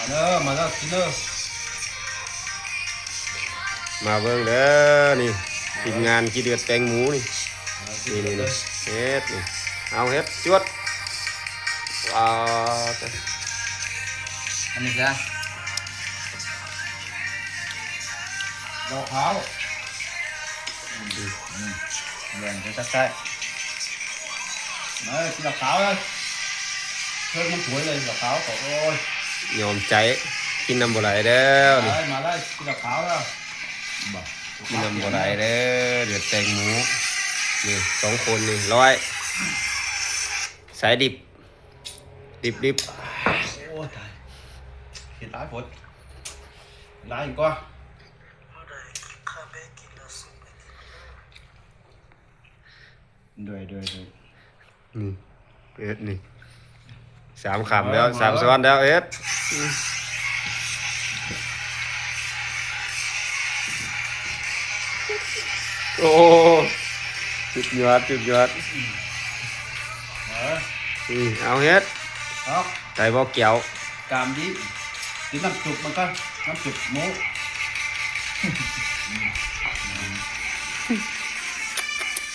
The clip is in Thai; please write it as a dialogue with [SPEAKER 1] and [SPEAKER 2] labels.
[SPEAKER 1] เด้อมาแล้วกินเด้อ
[SPEAKER 2] มาเบิ่งเด้อนี่ทีมงานกี่เดือดแตงหมูนี่นี่เฮ็ดนี่เอาเฮ็ดจวดว้าว
[SPEAKER 1] อันนี้จ้ะดอกขาวแบ่งกันสักใช่มากินดอกขาวเลยเพิ่มมันสวยเลยดอกขาวโอ้ย
[SPEAKER 2] ยอมใจกินน้ำบ่ไหลแล้วนี่
[SPEAKER 1] มาได้กินดอกขาวแล้ว
[SPEAKER 2] กินน้ำบ่ไหลเด้อเดือดแตงหมูนี่2คนนี่ร้อยสายดิบดิบ
[SPEAKER 1] โอ้ตายเห็นร้ายฝนร้ายอีกก็ด้วย
[SPEAKER 2] นี่เอ็ดนี่3คำแล้ว3ซ้อนแล้วเอ็ดโอ้จุดยอดเอาเฮ็ด
[SPEAKER 1] เอา
[SPEAKER 2] ใส่บ่เกี่ยว
[SPEAKER 1] กามดีกินน้ำจุกมันก็น้ำจุกหมู